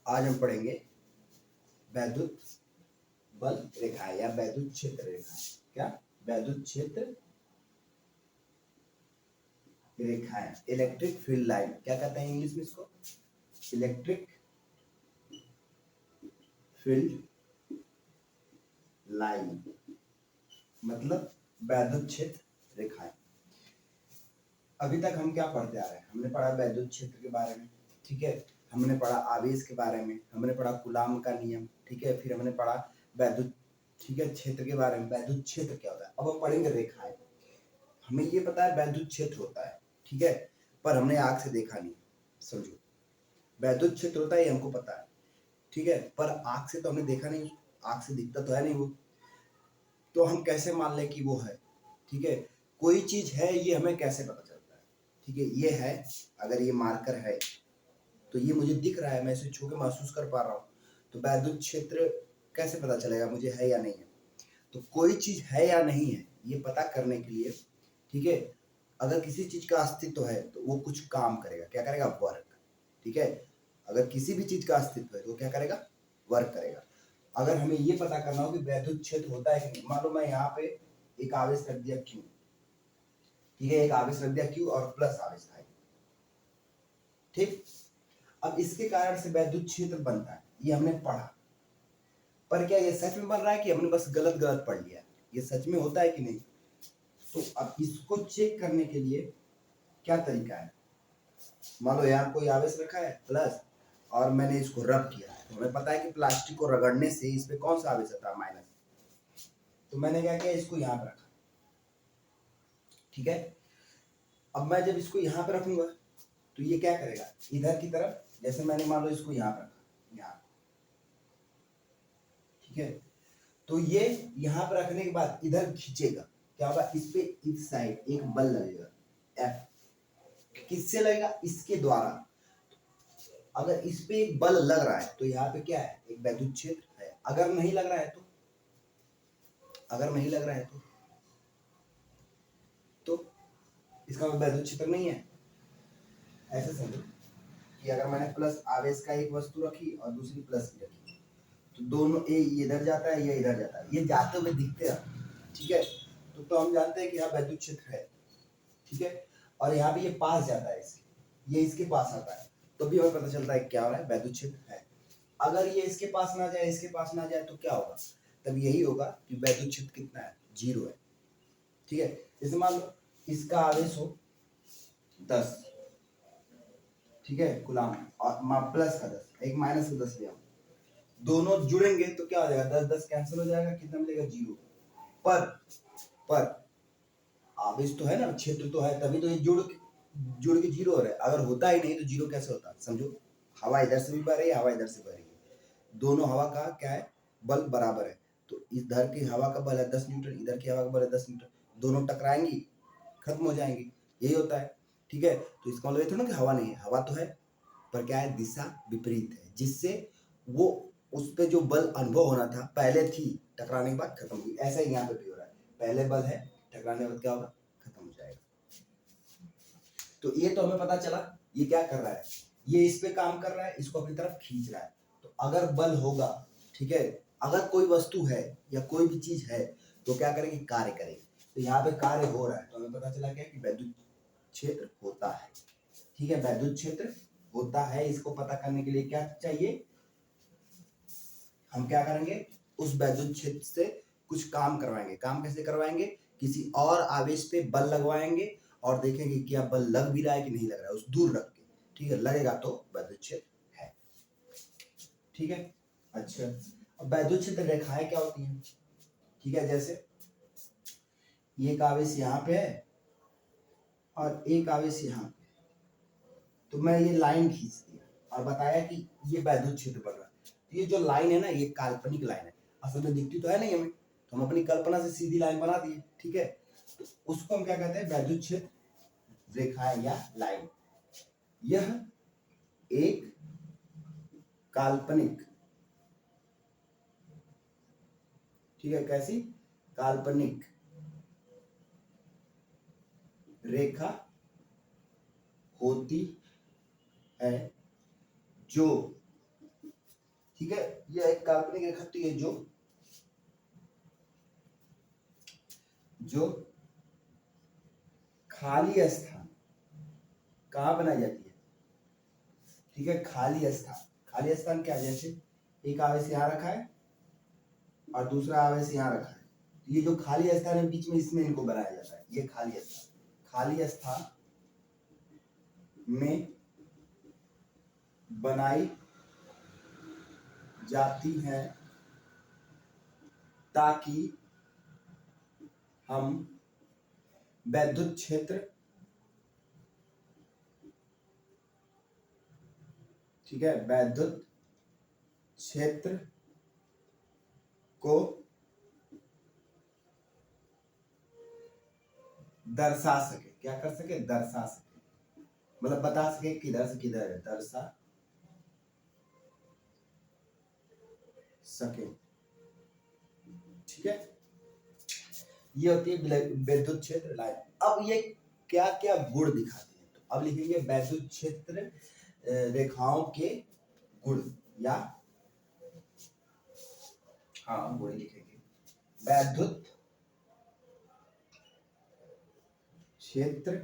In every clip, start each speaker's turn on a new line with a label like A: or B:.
A: आज हम पढ़ेंगे वैद्युत बल रेखाएं या वैद्युत क्षेत्र रेखाएं। क्या? वैद्युत क्षेत्र रेखाएं, इलेक्ट्रिक फील्ड लाइन। क्या कहते हैं इंग्लिश में इसको? इलेक्ट्रिक फील्ड लाइन, मतलब वैद्युत क्षेत्र रेखाएं। अभी तक हम क्या पढ़ते आ रहे हैं? हमने पढ़ा वैद्युत क्षेत्र के बारे में, ठीक है। हमने पढ़ा आवेश के बारे में, हमने पढ़ा कूलाम का नियम, ठीक है। फिर हमने पढ़ा वैद्युत, ठीक है, क्षेत्र के बारे में, वैद्युत क्षेत्र क्या होता है। अब हम पढ़ेंगे रेखाएं। हमें ये पता है वैद्युत क्षेत्र होता है, ठीक है, पर हमने आग से देखा नहीं। समझो, वैद्युत क्षेत्र होता है ये हमको पता है, ठीक है, पर आग से तो हमने देखा नहीं। आग से दिखता तो है नहीं वो, तो हम कैसे मान लें कि वो है? ठीक है, कोई चीज है ये हमें कैसे पता चलता है? ठीक है, ये है, अगर ये मार्कर है तो ये मुझे दिख रहा है, मैं इसे छू के महसूस कर पा रहा हूँ, तो वैद्युत क्षेत्र कैसे पता चलेगा मुझे है या नहीं है? तो कोई चीज है या नहीं है ये पता करने के लिए, ठीक है, अगर किसी चीज का अस्तित्व है तो वो कुछ काम करेगा। क्या करेगा? वर्क, ठीक है। अगर किसी भी चीज का अस्तित्व है तो क्या करेगा? वर्क करेगा। अगर हमें ये पता करना हो कि वैद्युत क्षेत्र होता है कि नहीं, मान लो मैं यहाँ पे एक आवेश रख दिया Q, ठीक है, एक आवेश रख दिया Q और प्लस आवेश है, ठीक। अब इसके कारण से वैद्युत क्षेत्र बनता है, ये हमने पढ़ा, पर क्या ये सच में बन रहा है कि हमने बस गलत गलत पढ़ लिया? ये सच में होता है कि नहीं? तो अब इसको चेक करने के लिए क्या तरीका है? मान लो यहाँ कोई आवेश रखा है प्लस, और मैंने इसको रब किया, तो हमें पता है कि प्लास्टिक को रगड़ने से इस पे कौन सा आवेश आता है? माइनस। तो मैंने क्या किया, इसको यहाँ पे रखा, ठीक है। अब मैं जब इसको यहाँ पे रखूंगा तो ये क्या करेगा? इधर की तरफ, जैसे मैंने मान लो इसको यहाँ पे रखा, यहाँ, ठीक है, तो ये यहाँ पे रखने के बाद इधर खींचेगा, क्या होगा? इस पे इस साइड एक बल लगेगा, एफ। किससे लगेगा? इसके द्वारा। अगर इस पे एक बल लग रहा है तो यहाँ पे क्या है? एक वैद्युत क्षेत्र है। अगर नहीं लग रहा है तो, अगर नहीं लग रहा है तो इसका वैद्युत क्षेत्र नहीं है। ऐसे समझो कि अगर मैंने प्लस आवेश का एक वस्तु रखी और दूसरी प्लस की रखी, तो दोनों ये इधर जाता है, ये इधर जाता है, ये जाते हुए दिखते हैं, ठीक है। तो हम जानते हैं कि यहाँ वैद्युत क्षेत्र है, ठीक है। और यहाँ पे ये पास जाता है इसके, ये इसके पास आता है, तो भी हमें पता चलता है क्या हो रहा है? वैद्युत क्षेत्र है। अगर ये इसके पास ना जाए, इसके पास ना जाए, तो क्या होगा? तब यही होगा कि वैद्युत क्षेत्र कितना है? 0 है, ठीक है। जैसे मान लो इसका आवेश हो 10, ठीक है, कूलाम, और प्लस का 10, एक माइनस का 10 लिया, दोनों जुड़ेंगे तो क्या हो जाएगा? 10 10 कैंसिल हो जाएगा, कितना मिलेगा? 0। पर आवेश तो है ना, क्षेत्र तो है, तभी तो ये जुड़ के 0 हो रहा है। अगर होता ही नहीं तो 0 कैसे होता? समझो, हवा इधर से भी बह रही है, हवा इधर से बह रही है, दोनों हवा का क्या है? बल बराबर है। तो इधर की हवा का बल है 10 न्यूटन, इधर की हवा का बल है 10 न्यूटन, दोनों टकराएंगी, खत्म हो जाएंगी, यही होता है, ठीक है। तो इसका मतलब ये थोड़ा ना कि हवा नहीं है, हवा तो है, पर क्या है? दिशा विपरीत है, जिससे वो उस पे जो बल अनुभव होना था पहले थी, टकराने के बाद खत्म हुई। ऐसा ही यहाँ पे भी हो रहा है, पहले बल है, टकराने के बाद क्या होगा? खत्म हो जाएगा। तो ये तो हमें पता चला ये क्या कर रहा है, ये इस पे काम कर रहा है, इसको अपनी तरफ खींच रहा है। तो अगर बल होगा, ठीक है, अगर कोई वस्तु है या कोई भी चीज है तो क्या करेगी? कार्य करेगी। तो यहाँ पे कार्य हो रहा है, तो हमें पता चला क्या कि वैद्युत क्षेत्र होता है, ठीक है, वैद्युत क्षेत्र होता है। इसको पता करने के लिए क्या चाहिए? हम क्या करेंगे? उस वैद्युत क्षेत्र से कुछ काम करवाएंगे। काम कैसे करवाएंगे? किसी और आवेश पे बल लगवाएंगे और देखेंगे क्या बल लग भी रहा है कि नहीं लग रहा है, उस दूर रख के, ठीक है। लगेगा तो वैद्युत क्षेत्र है, ठीक है। अच्छा, अब वैद्युत क्षेत्र रेखाएं क्या होती हैं? ठीक है, जैसे एक आवेश यहाँ पे है और एक आवेश यहाँ पे, तो मैं ये लाइन खींच दिया और बताया कि ये वैद्युत क्षेत्र बन रहा है। तो ये जो लाइन है ना, ये काल्पनिक लाइन है, असल में दिखती तो है नहीं हमें, तो हम अपनी कल्पना से सीधी लाइन बना दिए, ठीक है। तो उसको हम क्या कहते हैं? वैद्युत क्षेत्र रेखाएं या लाइन। यह एक काल्पनिक, ठीक है, कैसी? काल्पनिक रेखा होती है जो ठीक है, यह एक काल्पनिक रेखा होती है जो खाली स्थान कहाँ बनाई जाती है, ठीक है, खाली स्थान क्या है, जैसे एक आवेश यहाँ रखा है और दूसरा आवेश यहाँ रखा है, ये जो खाली स्थान है बीच में, इसमें इनको बनाया जाता है। ये खाली स्थान में बनाई जाती है ताकि हम वैद्युत क्षेत्र, ठीक है, वैद्युत क्षेत्र को दर्शा सके। क्या कर सके, दर्शा सके, मतलब बता सके किधर से किधर है, दर्शा सके, ठीक है। ये होती है वैद्युत क्षेत्र लाइन। अब ये क्या क्या गुण दिखाती है, तो अब लिखेंगे वैद्युत क्षेत्र रेखाओं के गुण, या हाँ गुण लिखेंगे, वैद्युत क्षेत्र,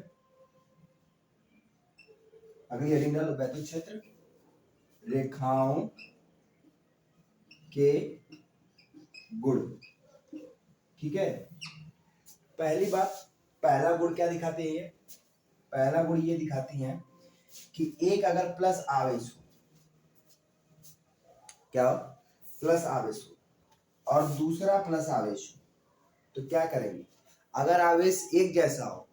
A: अगली हेडिंग डालो, वैद्युत क्षेत्र रेखाओं के गुण, ठीक है। पहली बात, पहला गुण क्या दिखाते हैं, पहला गुण ये दिखाती हैं कि एक अगर प्लस आवेश हो, क्या प्लस आवेश हो और दूसरा प्लस आवेश हो, तो क्या करेंगे, अगर आवेश एक जैसा हो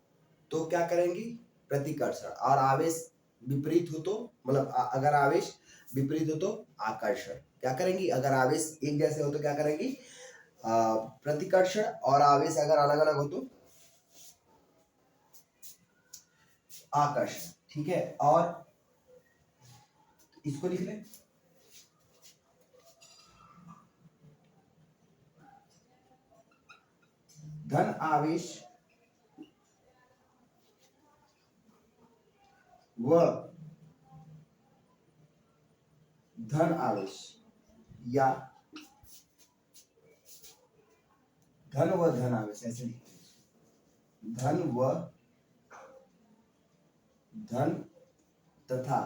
A: तो क्या करेंगी, प्रतिकर्षण, और आवेश विपरीत हो तो, मतलब अगर आवेश विपरीत हो तो आकर्षण। क्या करेंगी, अगर आवेश एक जैसे हो तो क्या करेंगी, प्रतिकर्षण, और आवेश अगर अलग अलग हो तो आकर्षण, ठीक है। और इसको लिख लें, धन आवेश व धन आवेश, या धन व धन आवेश, ऐसे लिखते हैं, धन व धन तथा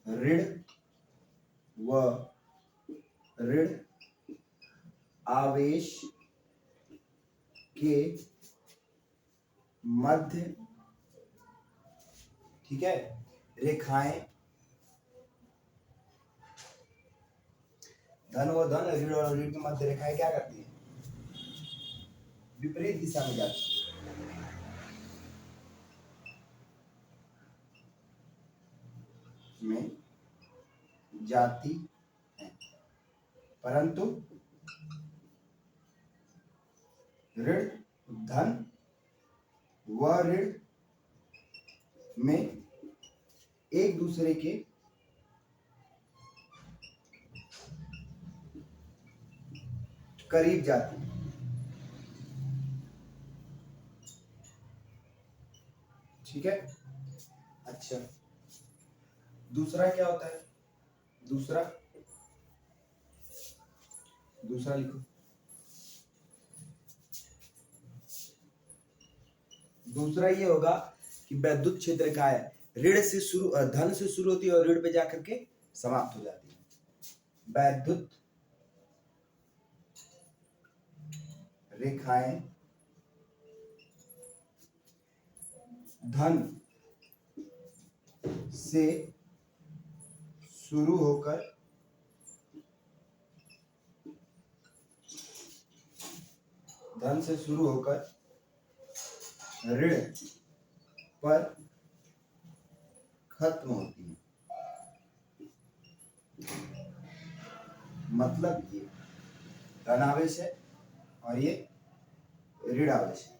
A: ऋण व ऋण आवेश के मध्य, ठीक है, रेखाएं, धन व धन, ऋण और ऋण के मध्य रेखाएं क्या करती है, विपरीत दिशा में जाती है, में जाती है, परंतु ऋण धन व ऋण में एक दूसरे के करीब जाती है, ठीक है। अच्छा, दूसरा क्या होता है, दूसरा लिखो, दूसरा ये होगा कि वैद्युत क्षेत्र का है, ऋण से शुरू, धन से शुरू होती है और ऋण पे जाकर के समाप्त हो जाती है। वैद्युत रेखाएं धन से शुरू होकर ऋण पर खत्म होती है। मतलब ये धन आवेश है और ये ऋण आवेश है,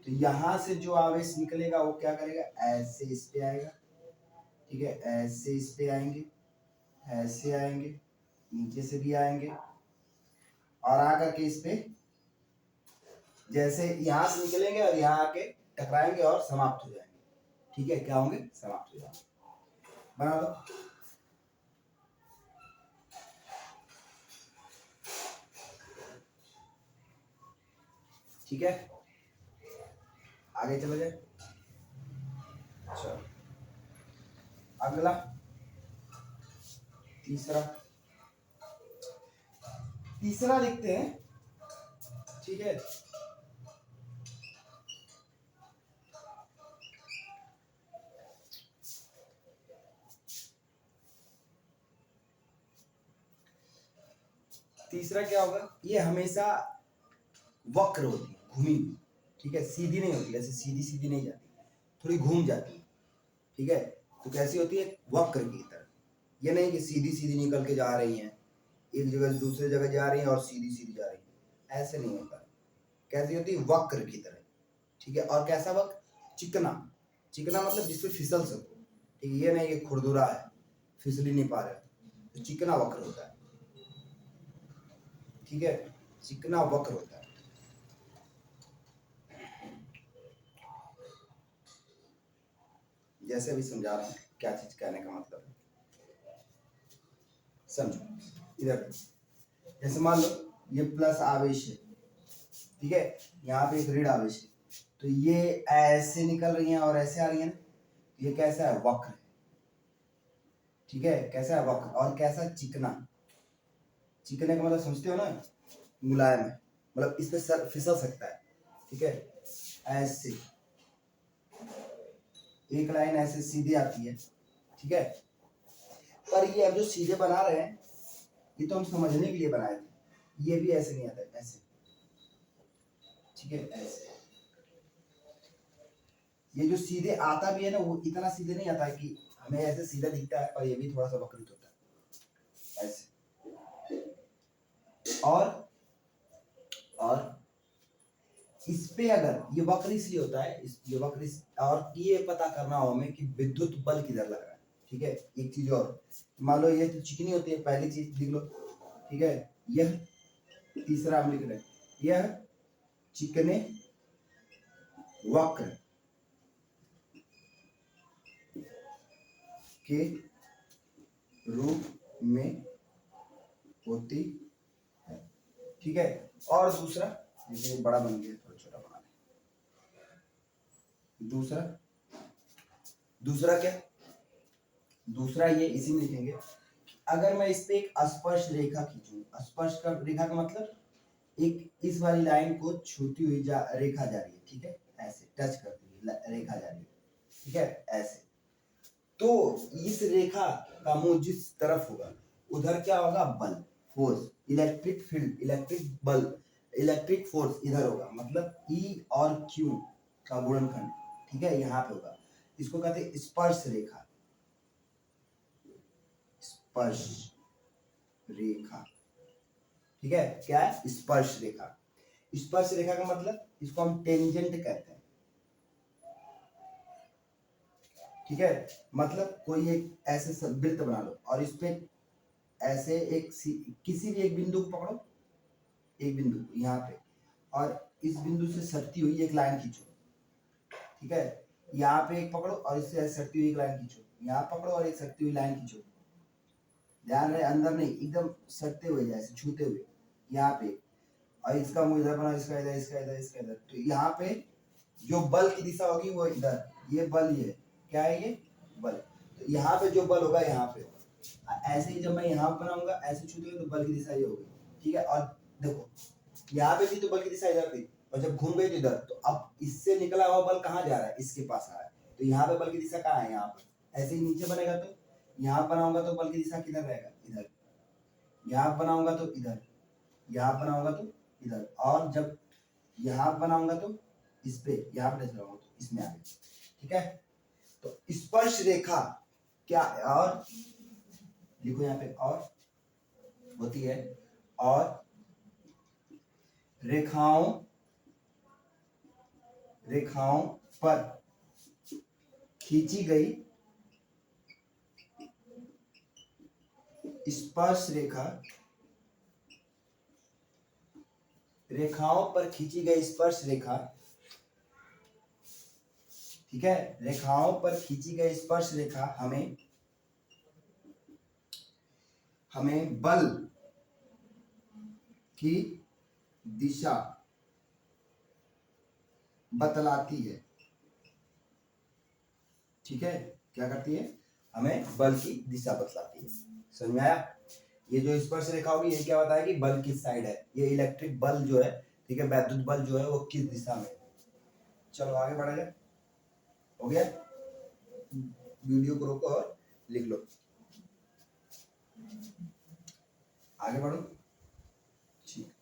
A: तो यहां से जो आवेश निकलेगा वो क्या करेगा, ऐसे इस पे आएगा, ठीक है, ऐसे इस पे आएंगे, ऐसे आएंगे, नीचे से भी आएंगे, और आकर के इस पे जैसे यहां से निकलेंगे और यहां आके टकराएंगे और समाप्त हो जाएंगे, ठीक है, क्या होंगे, समाप्त हो जाएंगे। बना लो, ठीक है, आगे चले जाए। चलो अगला तीसरा तीसरा लिखते हैं। ठीक है, तीसरा क्या होगा, ये हमेशा वक्र होती है, घूमी हुई। ठीक है, सीधी नहीं होती, ऐसे सीधी सीधी नहीं जाती, थोड़ी घूम जाती है। ठीक है, तो कैसी होती है, वक्र की तरह। ये नहीं कि सीधी सीधी निकल के जा रही हैं, एक जगह से दूसरे जगह जा रही हैं और सीधी सीधी जा रही हैं, ऐसे नहीं होता। कैसी होती है, वक्र की तरह। ठीक है, और कैसा वक्र, चिकना। चिकना मतलब जिसपे फिसल सको। ठीक है, ये नहीं कि खुरदुरा है, फिसल ही नहीं पा रहे, तो चिकना वक्र होता है। ठीक है, चिकना वक्र होता है। जैसे अभी समझा रहा हूँ क्या चीज कहने का मतलब है, समझो। इधर जैसे मान लो ये प्लस आवेश है, ठीक है, यहाँ पे एक ऋण आवेश है, तो ये ऐसे निकल रही हैं और ऐसे आ रही हैं, तो ये कैसा है, वक्र है। ठीक है, कैसा है, वक्र। और कैसा, चिकना। चिकने का मतलब समझते हो ना, मुलायम है, मतलब इस पे सर फिसल सकता है। ठीक है, ऐसे एक लाइन ऐसे सीधी आती है। ठीक है, पर ये अब जो सीधे बना रहे हैं, ये तो हम समझने के लिए बनाए थे, ये भी ऐसे नहीं आता है, ऐसे। ठीक है, ऐसे। ये जो सीधे आता भी है ना, वो इतना सीधे नहीं आता है कि हमें ऐसे सीधा दिखता है, पर ये भी थोड़ा सा वक्रित होता है, ऐसे। और इस पे अगर ये वक्र इसलिए होता है, ये वक्र और ये पता करना हो हमें कि विद्युत बल किधर लग रहा है। ठीक है, एक चीज और, मान लो ये तो चिकनी होती है, पहली चीज लिख लो। ठीक है, यह तीसरा हम लिख रहे हैं, यह चिकने वक्र के रूप में होती है। ठीक है, और दूसरा, जैसे बड़ा बन गया, थोड़ा छोटा बना लें। दूसरा क्या, दूसरा ये इसी में लिखेंगे, अगर मैं इस पे एक स्पर्श रेखा खींचूं, स्पर्श का रेखा का मतलब एक इस वाली लाइन को छूती हुई रेखा जा रही है। ठीक है, ऐसे टच करती हुई रेखा जा रही है। ठीक है, ऐसे, तो इस रेखा का मुंह जिस तरफ होगा, उधर क्या होगा, बल, फोर्स, इलेक्ट्रिक फील्ड, इलेक्ट्रिक बल, इलेक्ट्रिक फोर्स इधर होगा, मतलब E और Q का गुणनखंड। ठीक है, यहाँ पे होगा, इसको कहते हैं स्पर्श रेखा। स्पर्श रेखा। ठीक है, क्या है, स्पर्श रेखा। स्पर्श रेखा का मतलब इसको हम टेंजेंट कहते हैं। ठीक है, मतलब कोई एक ऐसे वृत्त बना लो और इस पे ऐसे एक किसी भी एक बिंदु को पकड़ो, एक बिंदु यहाँ पे, और इस बिंदु से सटती हुई एक लाइन खींचो। ठीक है, यहाँ पे एक पकड़ो और इससे सटती हुई एक लाइन खींचो, यहाँ पकड़ो और एक सटती हुई लाइन खींचो। ध्यान रहे, अंदर नहीं, एकदम सटते हुए, जैसे छूते हुए, यहाँ पे। और इसका मुंह इधर बना, इसका इधर, इसका इधर, इसका इधर, तो यहाँ पे जो बल की दिशा होगी वो इधर, ये बल, ये क्या है, ये बल। तो यहाँ पे जो बल होगा यहाँ पे होगा। ऐसे ही जब मैं यहाँ बनाऊंगा, ऐसे छूते हुए, तो बल की दिशा ये होगी। ठीक है, और देखो यहाँ पे भी तो बल की दिशा इधर थी, और जब घूम गई तो इधर, तो अब इससे निकला हुआ बल कहाँ जा रहा है, इसके पास आ रहा है, तो यहाँ पे बल की दिशा कहाँ है, यहाँ पर। ऐसे ही नीचे बनेगा, तो यहाँ बनाऊंगा तो बल की दिशा किधर रहेगा, इधर। यहाँ बनाऊंगा तो इधर, यहाँ बनाऊंगा तो इधर, और जब यहाँ बनाऊंगा तो इस पे, यहाँ पे लगाऊंगा तो इसमें आगे। ठीक है, तो स्पर्श रेखा क्या, और लिखो यहाँ पे, और होती है, और रेखाओं पर खींची गई स्पर्श रेखा, रेखाओं पर खींची गई स्पर्श रेखा। ठीक है, रेखाओं पर खींची गई स्पर्श रेखा हमें बल की दिशा बतलाती है। ठीक है, क्या करती है, हमें बल की दिशा बतलाती है। समझ में आया? ये जो स्पर्श रेखा होगी ये क्या बताएगी, बल किस साइड है, ये इलेक्ट्रिक बल जो है, ठीक है, वैद्युत बल जो है वो किस दिशा में है। चलो आगे बढ़ा जाए। हो गया, वीडियो को रोको और लिख लो, आगे बढ़ो। ठीक,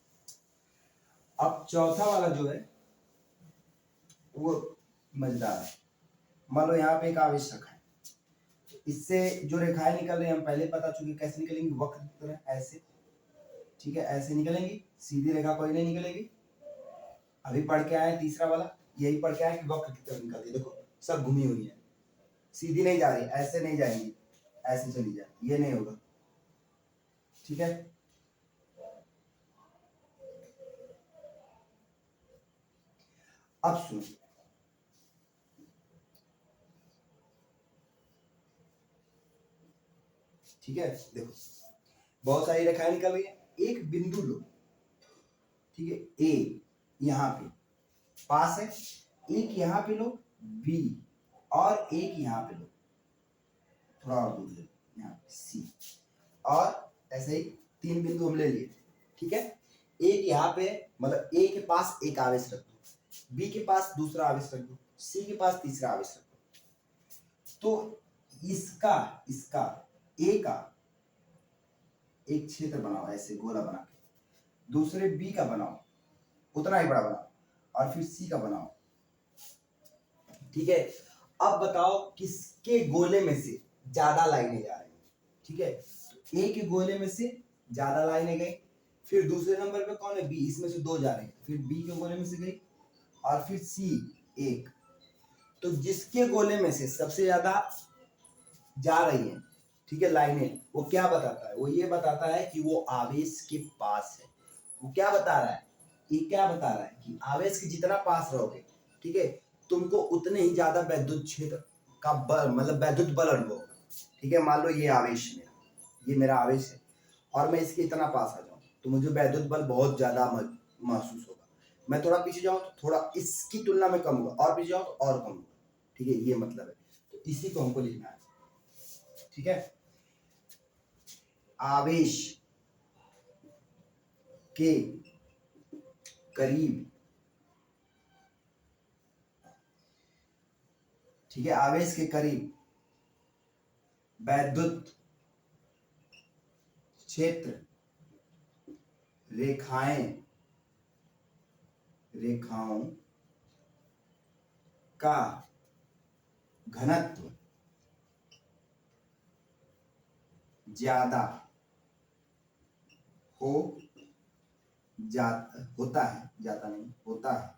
A: अब चौथा वाला जो है वो मजेदार है। मान लो यहाँ पे एक आवेश रखा है, इससे जो रेखाएं निकल रही है हम पहले बता चुके, कैसे निकलेंगी, वक्र की तरह, ऐसे। ठीक है, ऐसे निकलेंगी, सीधी रेखा कोई नहीं निकलेगी। अभी पढ़ के आए तीसरा वाला, यही पढ़ के आए कि वक्र की तरफ निकलती है, देखो सब घूमी हुई है, सीधी नहीं जा रही, ऐसे नहीं जाएंगी, ऐसे चली जाए, ये नहीं होगा। ठीक है, अब सुनो, ठीक है, देखो बहुत सारी रेखाएं निकल रही है, एक बिंदु लो, ठीक है, ए यहाँ पे पास है, एक यहाँ पे लो बी, और एक यहाँ पे लो, थोड़ा और दूर ले लो यहाँ पे सी, और ऐसे ही तीन बिंदु हम ले लिए। ठीक है, एक यहाँ पे, मतलब ए के पास एक आवेश रख दो, बी के पास दूसरा आवेश रख दो, सी के पास तीसरा आवेश रख दो। तो इसका इसका ए का एक क्षेत्र बनाओ, ऐसे गोला बना के, दूसरे बी का बनाओ उतना ही बड़ा बनाओ, और फिर सी का बनाओ। ठीक है, अब बताओ किसके गोले में से ज्यादा लाइनें जा रही हैं। ठीक है, तो ए के गोले में से ज्यादा लाइनें गई, फिर दूसरे नंबर पे कौन है, बी, इसमें से दो जा रहे हैं, फिर बी के गोले में से गई, और फिर सी एक। तो जिसके गोले में से सबसे ज्यादा जा रही है, ठीक है, लाइनें, वो क्या बताता है, वो ये बताता है कि वो आवेश के पास है। वो क्या बता रहा है, ये क्या बता रहा है कि आवेश के जितना पास रहोगे, ठीक है, तुमको उतने ही ज्यादा वैद्युत क्षेत्र का बल, मतलब वैद्युत बल अनुभव होगा। ठीक है, मान लो ये आवेश मेरा, ये मेरा आवेश है, और मैं इसके इतना पास आ जाऊं तो मुझे वैद्युत बल बहुत ज्यादा महसूस होगा। मैं थोड़ा पीछे जाऊं तो थोड़ा इसकी तुलना में कम होगा, और पीछे जाऊं तो और कम होगा। ठीक है, ये मतलब है, तो इसी को हमको लिखना है। ठीक है, आवेश के करीब, ठीक है, आवेश के करीब वैद्युत क्षेत्र रेखाओं का घनत्व ज्यादा होता है, ज्यादा नहीं होता है,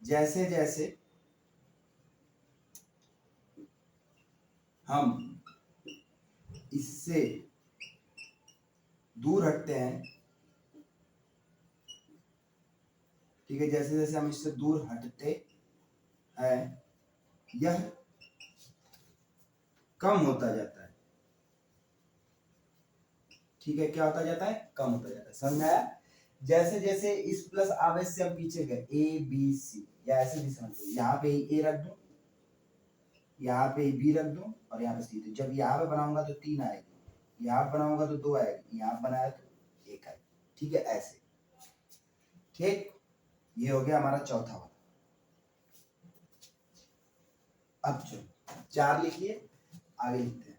A: जैसे जैसे हम इससे दूर हटते हैं। ठीक है, जैसे जैसे हम इससे दूर हटते हैं यह कम होता जाता है। ठीक है, क्या होता जाता है, कम होता जाता है। समझ में आया? जैसे जैसे इस प्लस आवेश से हम पीछे गए, ए बी सी, या ऐसे भी समझ लो, यहाँ पे ए रख दो, यहाँ पे बी रख दो, और यहाँ पे सी। तो जब यहाँ पे बनाऊंगा तो 3 आएगी, यहाँ बनाऊंगा तो 2 आएगी, यहाँ बनाया तो 1 आएगी। ठीक है, ऐसे। ठीक, ये हो गया हमारा चौथा वाला। अब चलो 4 लिख लिए, आगे लिखते हैं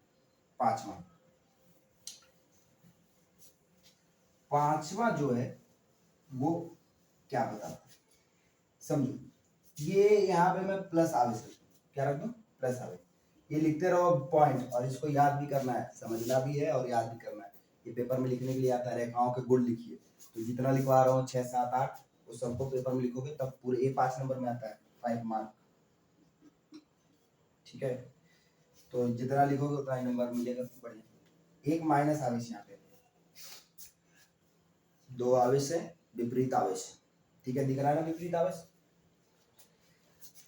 A: पांचवा। पांचवा जो है वो क्या बताता है, समझो, ये यहाँ पे मैं प्लस आवेश रख दूं, क्या रख दूं, प्लस आवेश। ये लिखते रहो पॉइंट, और इसको याद भी करना है, समझना भी है और याद भी करना है। ये पेपर में लिखने के लिए आता है, रेखाओं के गुण लिखिए। तो जितना लिखवा रहा हूँ 6 7 8, वो सबको पेपर में लिखोगे तब पूरे ये 5 नंबर में आता है, 5 मार्क। ठीक है, तो जितना लिखोगे उतना ही नंबर मिलेगा, बढ़िया। एक माइनस आवेश यहाँ पे, 2 आवेश है, विपरीत आवेश। ठीक है, दिख रहा है ना विपरीत आवेश।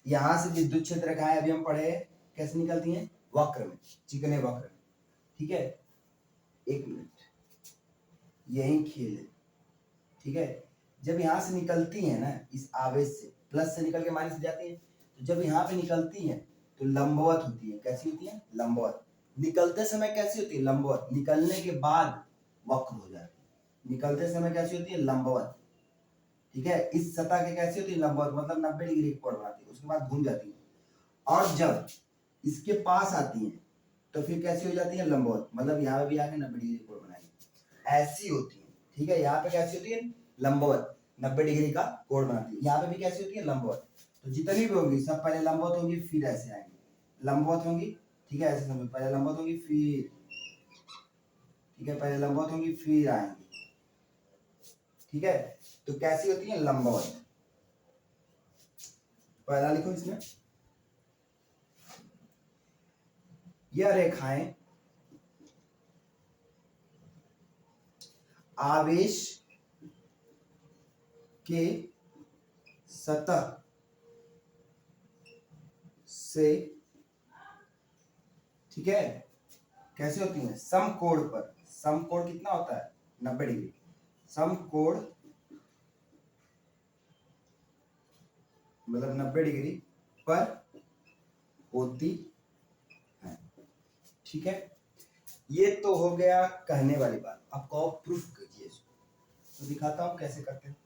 A: यहां से विद्युत क्षेत्र रेखाएं अभी हम पढ़े कैसे निकलती हैं, वक्र में, चिकने वक्र में। ठीक है, 1 मिनट, यही खेल है। ठीक है, जब यहां से निकलती है ना इस आवेश से, प्लस से निकल के माइनस जाती है, तो जब यहाँ पे निकलती है तो लंबवत होती है। कैसी होती है? लंबवत। निकलते समय कैसी होती है? लंबवत। निकलने के बाद वक्र हो जाती है। निकलते समय कैसी होती है? लंबवत। ठीक है, इस सतह के कैसी होती है? लंबवत, मतलब 90 डिग्री कोण बनाती है, उसके बाद घूम जाती है। और जब इसके पास आती है तो फिर कैसी हो जाती है? लंबवत, मतलब यहाँ पे भी आके 90 डिग्री कोण बनाएगी, ऐसी होती है। ठीक है, यहाँ पे कैसी होती है? लंबवत, 90 डिग्री का कोण बनाती है। यहाँ पे भी कैसी होती है? लंबवत। तो जितनी भी होगी सब पहले लंबवत होंगी, फिर ऐसे आएंगे, लंबवत होंगी। ठीक है, ऐसे समझो, पहले लंबवत होंगी फिर, ठीक है, पहले लंबवत होंगी फिर आएंगी। ठीक है, तो कैसी होती है? लंबवत। पहला लिखो इसमें, यह रेखाएं आवेश के सतह से, ठीक है, कैसे होती है? समकोण पर। समकोण कितना होता है? 90 डिग्री। समकोण मतलब 90 डिग्री पर होती है। ठीक है, ये तो हो गया कहने वाली बात। अब कहो प्रूफ कीजिए इसको, तो दिखाता हूं कैसे करते हैं।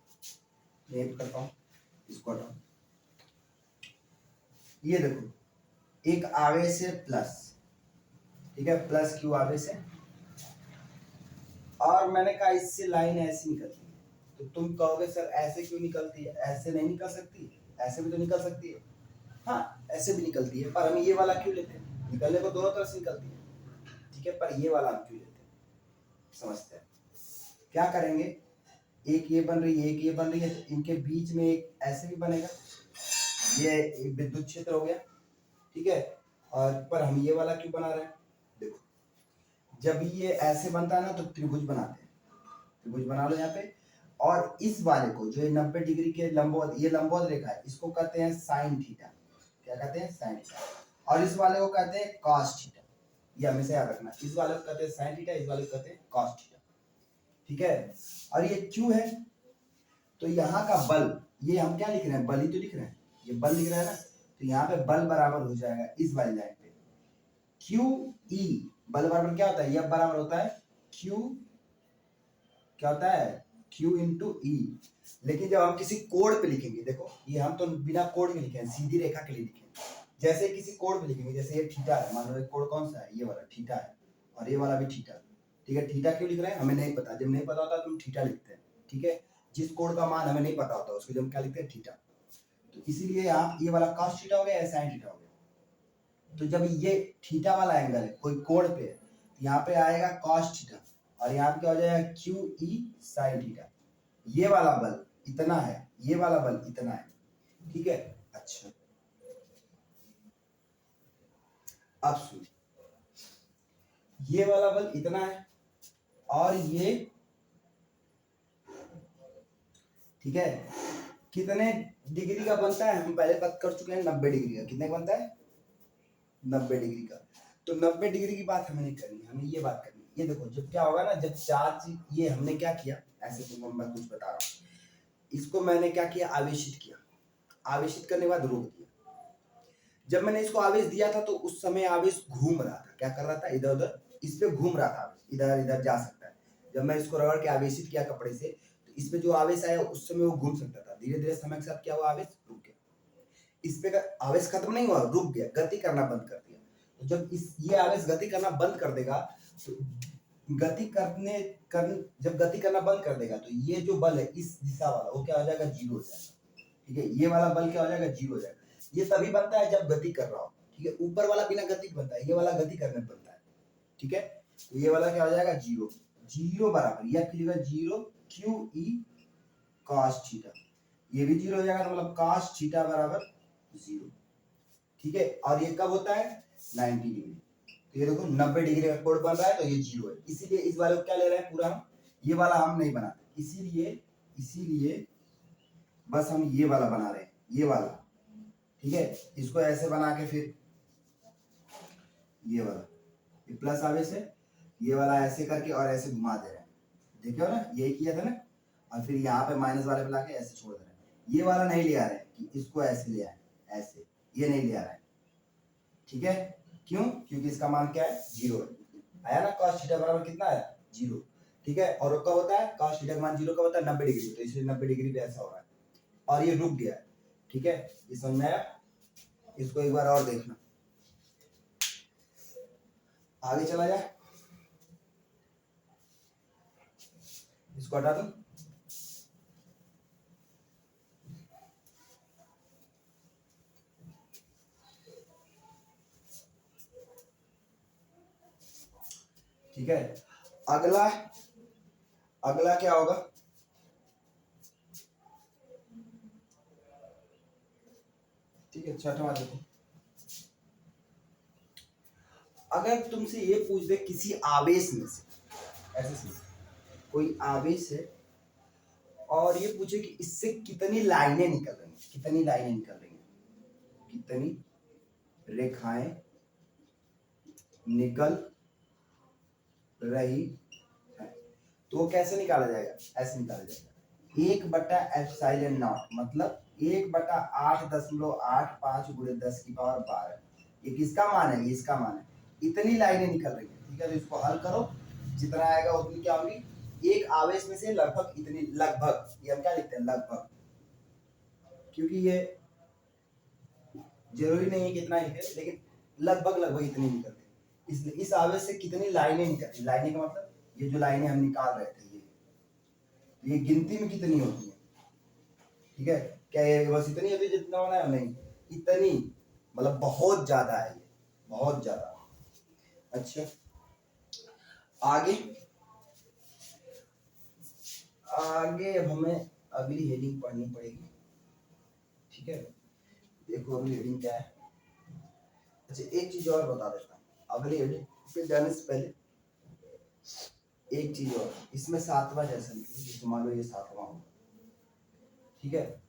A: मैं भी करता हूं, इसको हटाओ। ये देखो, एक आवेश है प्लस, ठीक है, प्लस क्यू आवेश है, और मैंने कहा इससे लाइन ऐसी निकलती है। तो तुम कहोगे सर ऐसे क्यों निकलती है? ऐसे नहीं निकल सकती, ऐसे भी तो निकल सकती है। हाँ, ऐसे भी निकलती है, पर हम ये वाला क्यों लेते हैं? निकलने को दोनों तरफ से निकलती है, ठीक है, पर ये वाला हम क्यों लेते हैं? समझते हैं। क्या करेंगे, एक ये बन रही है, एक ये बन रही है, तो इनके बीच में एक ऐसे भी बनेगा, ये एक विद्युत क्षेत्र हो गया। ठीक है, और पर हम ये वाला क्यों बना रहे हैं? देखो, जब ये ऐसे बनता है ना तो त्रिभुज बनाते हैं। त्रिभुज बना लो यहाँ पे, और इस वाले को जो 90 डिग्री के लंबवत, ये लंबवत रेखा है, इसको कहते हैं साइन थीटा। क्या कहते हैं? Sine theta. और इस वाले को कहते हैं कॉस थीटा। ये हमेशा याद रखना, इस वाले को कहते हैं साइन थीटा, इस वाले को कहते हैं कॉस थीटा। ठीक है, और ये क्यों है? तो यहाँ का बल, ये हम क्या लिख रहे हैं? बल ही तो लिख रहे हैं, ये बल लिख रहे हैं ना, तो यहाँ पे बल बराबर हो जाएगा इस वाली लाइन पे क्यू ई। बल बराबर क्या होता है? यह बराबर होता है क्यू, क्या होता है? क्यू इंटू ई। लेकिन जब हम किसी कोण पे लिखेंगे, देखो ये हम तो बिना कोण के लिखे हैं, सीधी रेखा के लिए लिखे। जैसे किसी कोण पे लिखेंगे, जैसे ये थीटा है, मान लो एक कोण कौन सा है? ये वाला थीटा है, और ये वाला भी थीटा। ठीक है, थीटा क्यों लिख रहे हैं? हमें नहीं पता। जब नहीं पता होता तो हम थीटा लिखते हैं। ठीक है, जिस कोण का मान हमें नहीं पता होता उसको जब क्या लिखते हैं? थीटा। तो इसीलिए आप ये वाला cos थीटा हो गया या sin थीटा हो गया। तो जब ये थीटा वाला एंगल है कोई कोण पे, तो यहाँ पे आएगा cos थीटा, और यहाँ पे क्या हो जाएगा? Q E sin theta. ये वाला बल इतना है, ये वाला बल इतना है। ठीक है, अच्छा अब सुन, ये वाला बल इतना है, और ये, ठीक है, कितने डिग्री का बनता है? हम पहले बात कर चुके हैं 90 डिग्री का। कितने का बनता है? 90 डिग्री का। तो 90 डिग्री की बात हमें नहीं करनी, हमें ये बात करनी। ये देखो, जब क्या होगा ना, जब चार्ज, ये हमने क्या किया, ऐसे तुमको मैं कुछ बता रहा हूँ, इसको मैंने क्या किया? आवेशित किया। आवेशित करने के बाद रोक दिया। जब मैंने इसको आवेश दिया था तो उस समय आवेश घूम रहा था। क्या कर रहा था? इधर उधर इस पे घूम रहा था, इधर इधर जा सकता है। जब मैं इसको रगड़ के आवेशित किया कपड़े से, तो इसमें जो आवेश आया उस समय वो घूम सकता था। धीरे धीरे समय के साथ क्या हुआ? आवेश रुक गया। इस पे का आवेश खत्म नहीं हुआ, रुक गया, गति करना बंद कर दिया। तो जब ये आवेश गति करना बंद कर देगा, तो जब गति करना बंद कर देगा, तो ये जो बल है इस दिशा वाला, वो क्या हो जाएगा? जीरो हो जाएगा। ठीक है, ये वाला बल क्या हो जाएगा? जीरो हो जाएगा। ये तभी बनता है जब गति कर रहा हो। ठीक है, ऊपर वाला बिना गति के बनता है, ये वाला गति करने पे बनता है। ठीक है, तो ये वाला क्या हो जाएगा? जीरो। जीरो बराबर यह फिर zero Q E cos theta. ये भी जीरो हो जाएगा, तो मतलब कॉस थीटा बराबर जीरो। ठीक है, और ये कब होता है? 90 डिग्री। तो ये देखो 90 डिग्री का कोण बन रहा है, तो ये जीरो है। इसीलिए इस वाले को क्या ले रहे हैं? पूरा हम ये वाला हम नहीं बनाते, इसीलिए बस हम ये वाला बना रहे हैं, ये वाला। ठीक है, इसको ऐसे बना के फिर ये वाला, ये प्लस आवेश है, ये वाला ऐसे करके और ऐसे घुमा दे रहे हैं। देखो ना, यही किया था ना, और फिर यहाँ पे माइनस वाले पे लाके ऐसे छोड़ दे रहे हैं। ये वाला नहीं ले आ रहा है कि इसको ऐसे ले आए, ऐसे ये नहीं ले आ रहा है, ठीक है। क्यों? क्योंकि इसका मान क्या है, 0 है। आया ना, cos थीटा बराबर कितना आया, 0, ठीक है। और कब होता है cos थीटा का मान 0 कब होता है, 90 डिग्री, तो इसलिए 90 डिग्री पे ऐसा हो रहा है और ये रुक गया है, ठीक है। ये समझ में आया? इसको एक बार और देखना, आगे चला जाए, इसको हटा दो। ठीक है, अगला अगला क्या होगा, ठीक है, छठवां देखो। अगर तुमसे ये पूछ दे किसी आवेश में से, ऐसे समझ, कोई आवेश है और ये पूछे कि इससे कितनी लाइनें निकल रही हैं, कितनी लाइनें निकल रही हैं, कितनी रेखाएं निकल रही है, तो वो कैसे निकाला जाएगा, ऐसे निकाला जाएगा, 1/एप्सिलॉन नॉट, मतलब 1/8.85 गुणे 10⁻12। ये किसका मान है, ये इसका मान है। इतनी लाइनें निकल रही है, ठीक है। तो इसको हल करो, जितना आएगा उतनी क्या होगी, एक आवेश में से लगभग इतनी, लगभग, ये हम क्या लिखते हैं, लगभग, क्योंकि ये जरूरी नहीं है कि इतना निकले, लेकिन लगभग लगभग इतनी निकलती है। इसलिए इस आवेश से कितनी लाइनें निकलती, लाइनें का मतलब ये जो लाइनें हम निकाल रहे थे, ये गिनती में कितनी होती है, ठीक है। क्या ये बस इतनी होती है जितना होना है, नहीं, इतनी, मतलब बहुत ज्यादा है, ये बहुत ज्यादा। अच्छा, आगे आगे अब हमें अगली हेडिंग पढ़नी पड़ेगी, ठीक है। देखो अगली हेडिंग क्या है। अच्छा, एक चीज और बता देता हूँ अगली हेडिंग पे जाने से पहले, एक चीज और, इसमें 7वां जैसा लिखिए, जैसे मान लो ये 7वां होगा, ठीक है,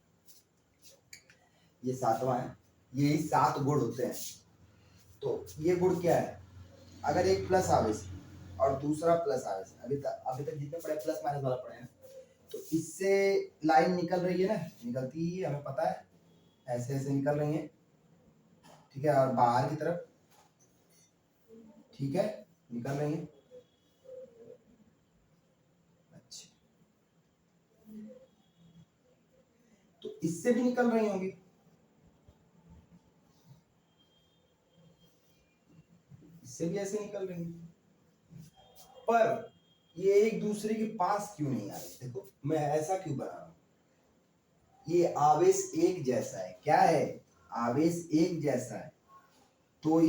A: ये 7वां है, ये 7 गुण होते हैं। तो ये गुण क्या है, अगर एक प्लस आवेश और दूसरा प्लस आवेश, अभी तक जितने पढ़े प्लस माइनस वाला पढ़े हैं, तो इससे लाइन निकल रही है ना, निकलती ही हमें पता है, ऐसे ऐसे निकल रही है, ठीक है, और बाहर की तरफ, ठीक है, निकल रही है। अच्छा, तो इससे भी निकल रही होंगी, इससे भी ऐसे निकल रही है, पर ये एक दूसरे के पास क्यों नहीं आ रही, देखो मैं ऐसा क्यों बना रहा हूं, ये आवेश एक जैसा है, क्या है, आवेश एक जैसा है, तो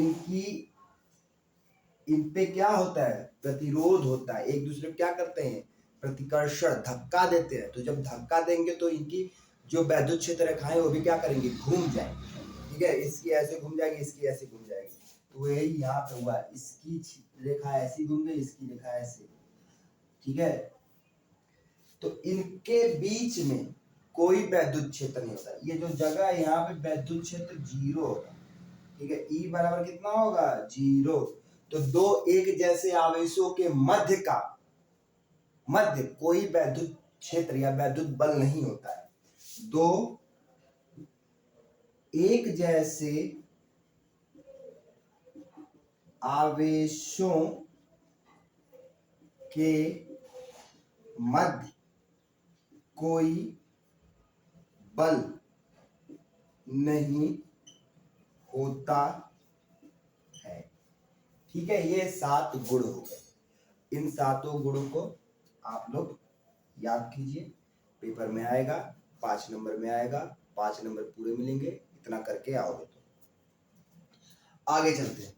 A: इन पे क्या होता है, प्रतिरोध होता है, एक दूसरे को क्या करते हैं, प्रतिकर्षण, धक्का देते हैं। तो जब धक्का देंगे तो इनकी जो वैद्युत क्षेत्र रेखाएं वो भी क्या करेंगी, घूम जाएंगी, ठीक है, इसकी ऐसे घूम जाएगी, इसकी ऐसे घूम जाएगी। तो यही यहाँ पे हुआ, इसकी रेखा ऐसी घूम गई, इसकी रेखा ऐसे, ठीक है। तो इनके बीच में कोई वैद्युत क्षेत्र नहीं होता, ये जो जगह है यहाँ पे वैद्युत क्षेत्र 0 होगा, ठीक है। ई बराबर कितना होगा, 0। तो दो एक जैसे आवेशों के मध्य कोई वैद्युत क्षेत्र या वैद्युत बल नहीं होता है। दो एक जैसे आवेशों के मध्य कोई बल नहीं होता है, ठीक है। ये 7 गुण हो गए, इन 7 गुणों को आप लोग याद कीजिए, पेपर में आएगा, 5 नंबर में आएगा, 5 नंबर पूरे मिलेंगे, इतना करके आओगे तो। आगे चलते हैं,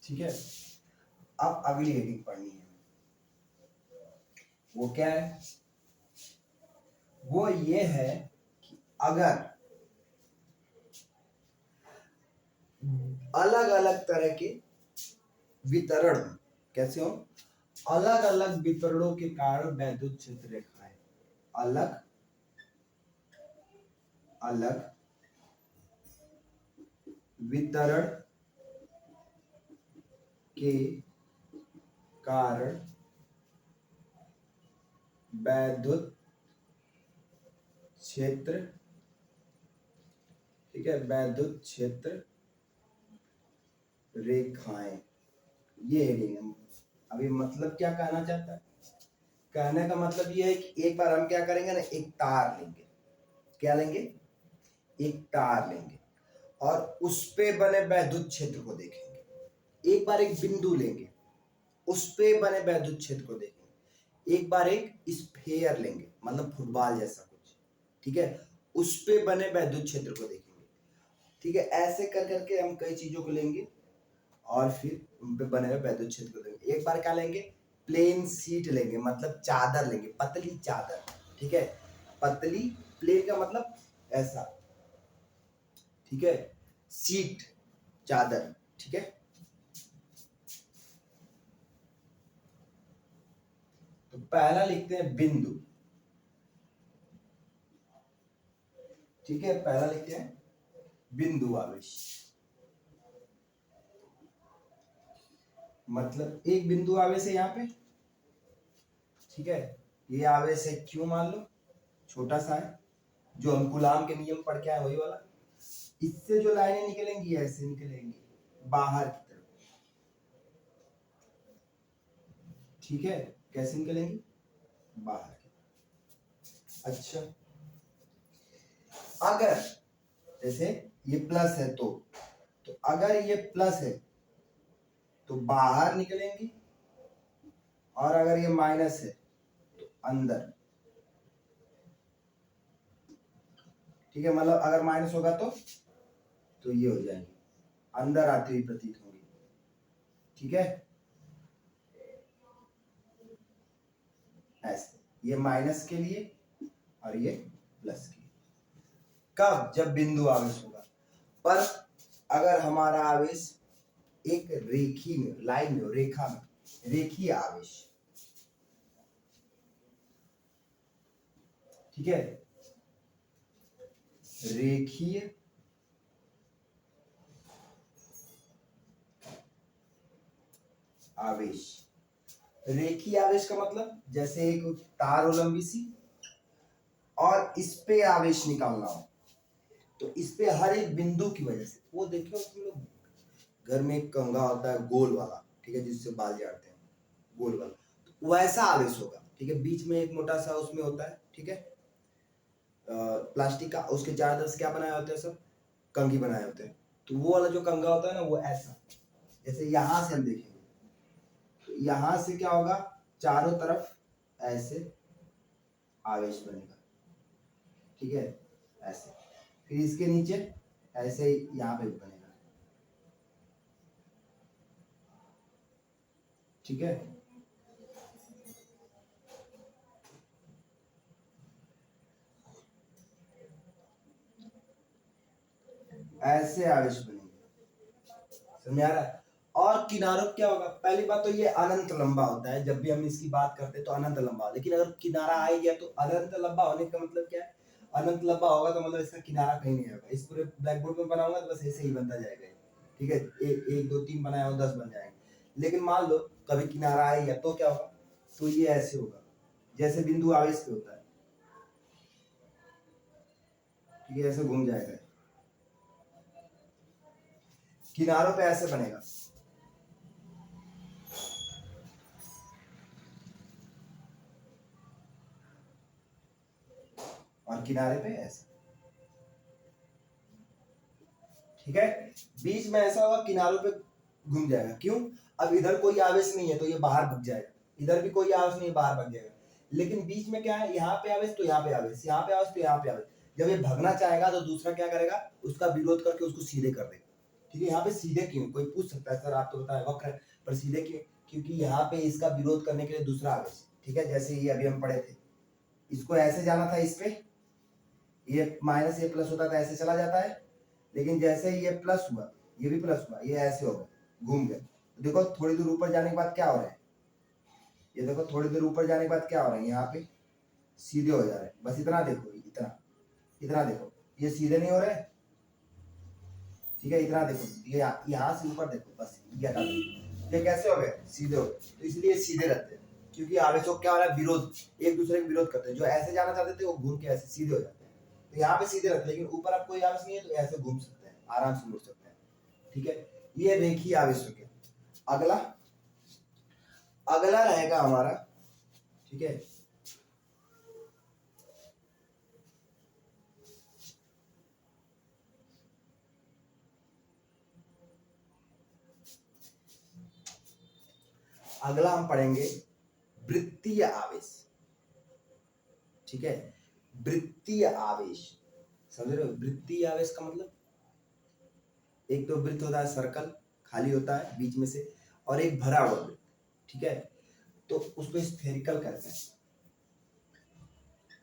A: ठीक है। अब अगली हेडिंग पढ़नी है, वो क्या है, वो ये है कि अगर अलग अलग तरह के वितरण, कैसे हो, अलग अलग वितरणों के कारण वैद्युत क्षेत्र रेखाएं अलग अलग वितरण के कारण वैद्युत क्षेत्र, ठीक है, वैद्युत क्षेत्र रेखाएं, ये हेडिंग है। अभी मतलब क्या कहना चाहता है? कहने का मतलब ये है कि एक बार हम क्या करेंगे ना, एक तार लेंगे। क्या लेंगे? एक तार लेंगे और उस पे बने वैद्युत क्षेत्र को देखेंगे। एक बार एक बिंदु लेंगे, उस पे बने वैद्युत क्षेत्र को देखेंगे। एक बार एक स्फीयर लेंगे, मतलब फुटबॉल जैसा कुछ, ठीक है, उस पे बने वैद्युत क्षेत्र को देखेंगे। ठीक है, ऐसे कर करके हम कई चीजों को लेंगे और फिर उन पे बने हुए वैद्युत क्षेत्र को देखेंगे। एक बार क्या लेंगे? प्लेन सीट लेंगे, मतलब चादर लेंगे, पतली चादर, ठीक है, पतली, प्लेन का मतलब ऐसा, ठीक है, सीट, चादर, ठीक है। तो पहला लिखते हैं बिंदु, ठीक है, पहला लिखते हैं बिंदु आवेश, मतलब एक बिंदु आवेश है यहाँ पे, ठीक है। ये आवेश है क्यों, मान लो छोटा सा है, जो हम कूलाम के नियम पढ़ के आए वही वाला। इससे जो लाइनें निकलेंगी ऐसे निकलेंगी बाहर की तरफ, ठीक है, कैसे निकलेंगी? बाहर की। अच्छा, अगर जैसे ये प्लस है तो अगर ये प्लस है तो बाहर निकलेंगी, और अगर ये माइनस है तो अंदर, ठीक है, मतलब अगर माइनस होगा तो ये हो जाएंगे, अंदर आती हुई प्रतीत होंगी, ठीक है, ऐसे, ये माइनस के लिए और ये प्लस के लिए। कब? जब बिंदु आवेश होगा। पर अगर हमारा आवेश एक रेखी में, लाइन में, रेखा में, रेखीय आवेश, ठीक है, रेखीय आवेश, रेखीय आवेश का मतलब जैसे एक तार हो लंबी सी और इस पे आवेश निकालना हो, तो इस पे हर एक बिंदु की वजह से, वो देखिए तुम लोग घर में एक कंघा होता है गोल वाला, ठीक है, जिससे बाल झाड़ते हैं, गोल वाला, तो वैसा आवेश होगा, ठीक है, बीच में एक मोटा सा उसमें होता है, ठीक है, प्लास्टिक का, उसके चारों तरफ से क्या बनाए होते हैं, सब कंघी बनाए होते हैं, तो वो वाला जो कंघा होता है ना, वो ऐसा, जैसे यहां से हम देखेंगे तो यहां से क्या होगा, चारों तरफ ऐसे आवेश बनेगा, ठीक है, ऐसे, फिर इसके नीचे ऐसे ही यहाँ पे भी बनेगा, ठीक है, ऐसे आवेश बनेंगे, समझ आ रहा है? और किनारों क्या होगा? पहली बात तो ये अनंत लंबा होता है, जब भी हम इसकी बात करते हैं तो अनंत लंबा, लेकिन अगर किनारा आ गया तो अनंत लंबा होने का मतलब क्या है? अनंत लंबा होगा तो मतलब इसका किनारा कहीं नहीं होगा। इस पूरे ब्लैक बोर्ड में बनाऊंगा तो बस ऐसे ही बनता जाएगा, ठीक है, एक दो तीन बनाया हो 10 बन जाएंगे। लेकिन मान लो कभी किनारा आ गया तो क्या होगा? तो ये ऐसे होगा जैसे बिंदु आवेश पे होता है, ठीक है, ऐसे घूम जाएगा, किनारों पे ऐसे बनेगा, और किनारे पे ऐसा, ठीक है, बीच में ऐसा होगा, किनारों पे घूम जाएगा। क्यों? अब इधर कोई आवेश नहीं है तो ये बाहर भग जाएगा, इधर भी कोई आवेश नहीं है, बाहर भग जाएगा। लेकिन बीच में क्या है, यहाँ पे आवेश तो यहाँ पे आवेश, यहाँ पे आवेश तो यहाँ पे आवेश। जब ये भगना चाहेगा तो दूसरा क्या करेगा, उसका विरोध करके उसको सीधे कर देगा, ठीक है। यहाँ पे सीधे क्यों, कोई पूछ सकता है, सर आप तो बताए वक्र है, पर सीधे क्यों? क्योंकि यहाँ पे इसका विरोध करने के लिए दूसरा आवेश, ठीक है, जैसे ये अभी हम पढ़े थे, इसको ऐसे जाना था, इस पे ये माइनस ये प्लस होता था, ऐसे चला जाता है, लेकिन जैसे ये प्लस हुआ, ये भी प्लस हुआ, ये ऐसे हो गया, घूम गया। तो देखो थोड़ी दूर ऊपर जाने के बाद क्या हो रहा है, ये देखो थोड़ी देर ऊपर जाने के बाद क्या हो रहा है, यहाँ पे सीधे हो जा रहे हैं, बस इतना देखो, इतना इतना देखो, ये सीधे नहीं हो रहे, ठीक है, इतना देखो, ये यहाँ से ऊपर देखो, बस ये हटा दो, ये कैसे हो गए, सीधे हो गए। तो इसलिए सीधे रहते हैं, क्योंकि आवेशों क्या हो रहा है, विरोध, एक दूसरे का विरोध करते हैं। जो ऐसे जाना चाहते थे वो घूम के ऐसे सीधे हो जाते हैं। तो यहाँ पे सीधे रहते हैं, लेकिन ऊपर अब कोई आवेश नहीं है तो ऐसे घूम सकते हैं, आराम से मुड़ सकते हैं। ठीक है, ये रेखीय आवेश हो गया। अगला अगला रहेगा हमारा, ठीक है, अगला हम पढ़ेंगे वृत्तीय आवेश। ठीक है, वृत्तीय आवेश, समझ रहे हो? वृत्तीय आवेश का मतलब, एक तो वृत्त होता है सर्कल, खाली होता है बीच में से, और एक भरा हुआ वृत्त। ठीक है, तो उसको स्फेरिकल कहते हैं,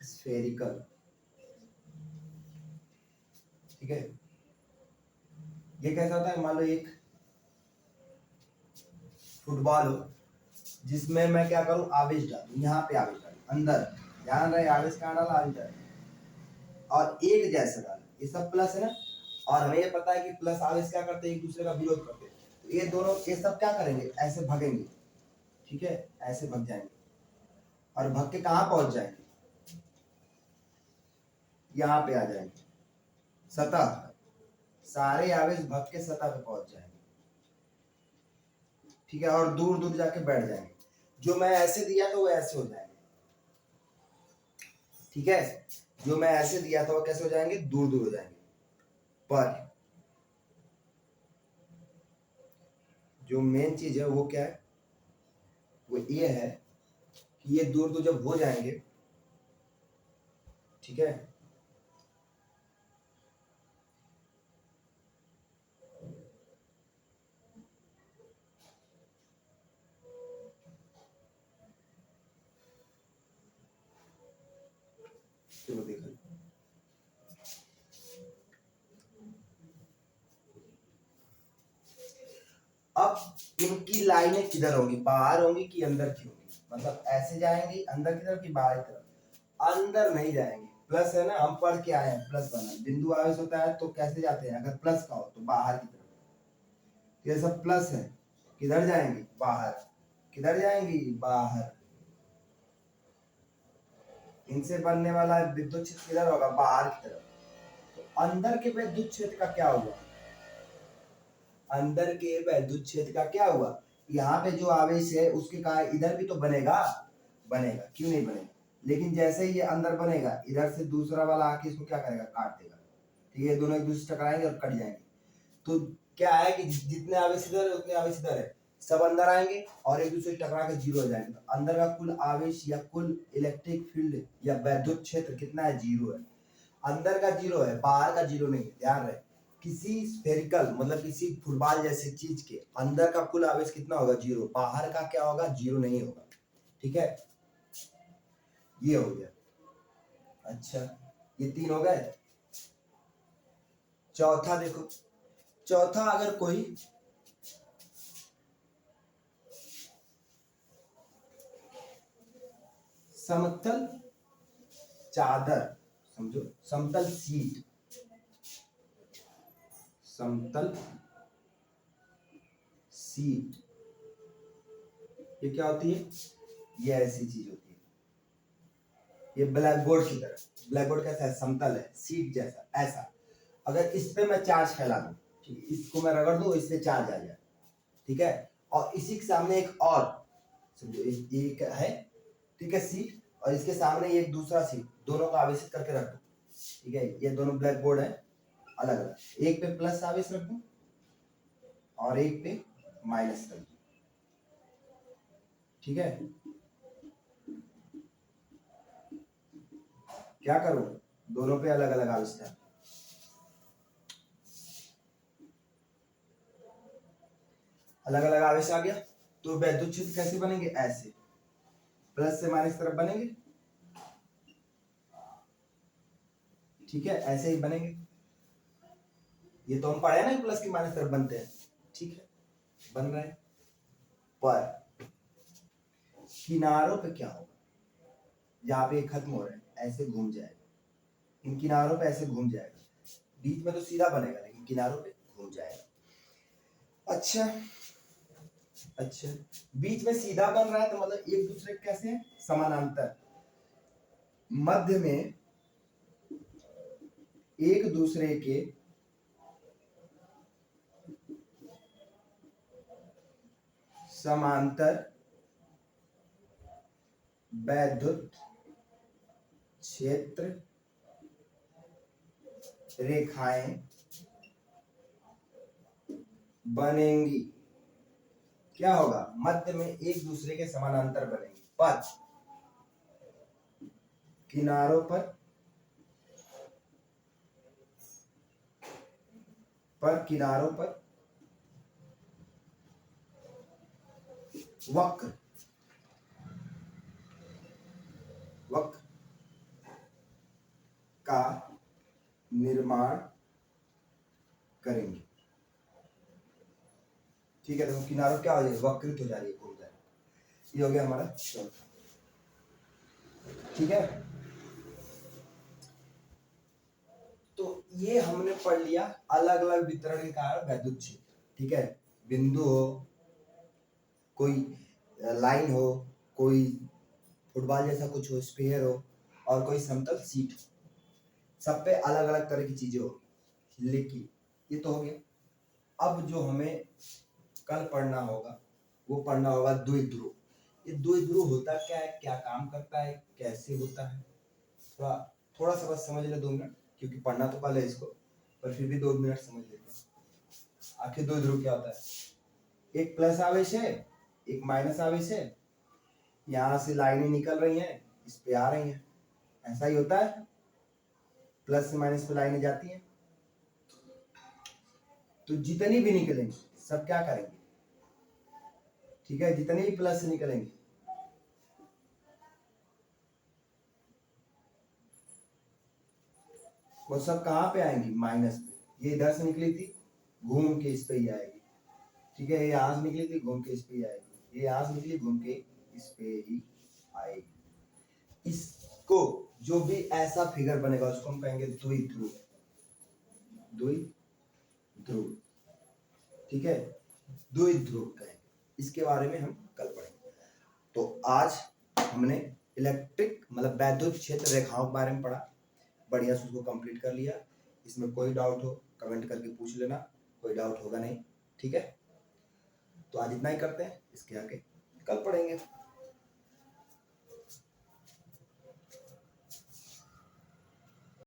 A: स्फेरिकल। ठीक है, ये कैसा होता है, मान लो एक फुटबॉल हो, जिसमें मैं क्या करूं, आवेश डालूं, यहाँ पे आवेश डालूं अंदर, ध्यान रहे आवेश कहाँ डाला, आवेश डाला, और एक जैसा डाला, ये सब प्लस है ना। और हमें ये पता है कि प्लस आवेश क्या करते हैं, एक दूसरे का विरोध करते हैं। तो ये दोनों, ये सब क्या करेंगे, ऐसे भगेंगे। ठीक है, ऐसे भग जाएंगे, और भग के कहाँ पहुंच जाएंगे, यहाँ पे आ जाएंगे, सतह, सारे आवेश भग के सतह पे पहुंच जाएंगे। ठीक है, और दूर दूर जाके बैठ जाएंगे। जो मैं ऐसे दिया था वो ऐसे हो जाएंगे। ठीक है, जो मैं ऐसे दिया था वो कैसे हो जाएंगे, दूर दूर हो जाएंगे। पर जो मेन चीज है वो क्या है, वो ये है कि ये दूर दूर जब हो जाएंगे, ठीक है, तो देखो, अब इनकी लाइनें किधर होंगी, बाहर होंगी कि अंदर की होंगी, मतलब ऐसे जाएंगी अंदर की तरफ कि बाहर की तरफ, अंदर नहीं जाएंगे। प्लस है ना, हम पढ़ के आए हैं प्लस वाला बिंदु आवेश होता है तो कैसे जाते हैं, अगर प्लस का हो तो बाहर की तरफ। ये सब प्लस है, किधर जाएंगी, बाहर, किधर जाएंगी, बाहर। इनसे बनने वाला विद्युत क्षेत्र किधर होगा, बाहर की तरफ। तो अंदर के विद्युत क्षेत्र का क्या हुआ, अंदर के विद्युत क्षेत्र का क्या हुआ, यहाँ पे जो आवेश है उसके कारण इधर भी तो बनेगा, बनेगा, क्यों नहीं बनेगा। लेकिन जैसे ही ये अंदर बनेगा, इधर से दूसरा वाला आके इसको क्या करेगा, काट देगा। ठीक है, दोनों एक दूसरे से टकराएंगे और कट जाएंगे। तो क्या है कि जितने आवेश इधर है उतने आवेश इधर है, सब अंदर आएंगे और एक दूसरे से टकरा के जीरो हो जाएंगे। तो अंदर का कुल आवेश या कुल इलेक्ट्रिक फील्ड या वैद्युत क्षेत्र कितना है, जीरो है। अंदर का जीरो है, बाहर का जीरो नहीं है, ध्यान रहे। किसी स्फेरिकल मतलब किसी फुटबॉल जैसे चीज के अंदर का कुल आवेश कितना होगा, जीरो, बाहर का क्या होगा, जीरो नहीं होगा। ठीक है, ये हो गया। अच्छा, ये तीन हो गए। चौथा देखो, चौथा अगर कोई समतल चादर, समझो, समतल सीट, समतल सीट, ये क्या होती है, ये ऐसी चीज होती है, ये ब्लैक बोर्ड की तरह। ब्लैक बोर्ड कैसा है, समतल है, सीट जैसा, ऐसा। अगर इस पे मैं चार्ज फैला दूं, ठीक है, इसको मैं रगड़ दूं, इससे चार्ज आ जाए। ठीक है, और इसी के सामने एक और, समझो, एक है, ठीक है, सीट, और इसके सामने एक दूसरा सीट, दोनों को आवेशित करके रख दो। ठीक है, ये दोनों ब्लैक बोर्ड है, अलग अलग, एक पे प्लस आवेश रख दूं और एक पे माइनस रख दूं। ठीक है, क्या करूं, दोनों पे अलग अलग आवेश डाल, अलग अलग आवेश आ गया। तो वैद्युत क्षेत्र कैसे बनेंगे, ऐसे, प्लस से माइनस तरफ बनेंगे। ठीक है, ऐसे ही बनेंगे। ये तो हम पढ़े ना, प्लस की माइनस तरफ बनते हैं। ठीक है, बन रहे हैं। पर किनारों पे क्या होगा, जहां पे खत्म हो रहा है ऐसे घूम जाएगा, इन किनारों पे ऐसे घूम जाएगा, बीच में तो सीधा बनेगा लेकिन किनारों पे घूम जाएगा। अच्छा, अच्छा, बीच में सीधा बन रहा है तो मतलब एक दूसरे के कैसे हैं? समानांतर। मध्य में एक दूसरे के समांतर वैद्युत क्षेत्र रेखाएं बनेंगी। क्या होगा? मध्य में एक दूसरे के समानांतर बनेंगी, पर किनारों पर वक्र का निर्माण करेंगे। ठीक है, देखो किनारों क्या हो जाएगी? वक्रित हो जा रही है, घूम जा रही है। ये हो गया हमारा चौथा। ठीक है, तो ये हमने पढ़ लिया अलग अलग वितरण के कारण वैद्युत क्षेत्र। ठीक है, बिंदु हो, कोई लाइन हो, कोई फुटबॉल जैसा कुछ हो, स्फीयर हो, और कोई समतल सीट हो, सब पे अलग अलग तरह की चीजें होगी। लेकिन ये तो हो गया। अब जो हमें कल पढ़ना होगा वो पढ़ना होगा द्विध्रुव। ये द्विध्रुव होता क्या है, क्या काम करता है, कैसे होता है, थोड़ा थोड़ा सा बस समझ ले 2 मिनट, क्योंकि पढ़ना तो कल है इसको, पर फिर भी 2 मिनट समझ लेते हैं। आखिर द्विध्रुव क्या होता है? एक प्लस आवेश है, एक माइनस आवेश है, यहाँ से लाइनें निकल रही हैं, इस पे आ रही हैं, ऐसा ही होता है। प्लस से माइनस पे लाइनें जाती हैं, तो जितनी भी निकलेंगी सब क्या करेंगे? ठीक है, जितनी भी प्लस से निकलेंगे वो सब कहाँ पे आएंगी? माइनस पे। ये इधर से निकली थी, घूम के इस पे ही आएगी। ठीक है, ये यहाँ से निकली थी, घूम के इस पे ही आएगी। ये यहाँ से निकली, घूम के इस पे ही आएगी। इसको जो भी ऐसा फिगर बनेगा उसको हम कहेंगे द्विध्रुव। द्विध्रुव, ठीक है, द्विध्रुव कहेंगे। इसके बारे में हम कल पढ़ेंगे। तो आज हमने इलेक्ट्रिक मतलब वैद्युत क्षेत्र रेखाओं के बारे में पढ़ा, बढ़िया से उसको कंप्लीट कर लिया। इसमें कोई डाउट हो कमेंट करके पूछ लेना, कोई डाउट होगा नहीं। ठीक है, तो आज इतना ही करते हैं, इसके आगे कल पढ़ेंगे।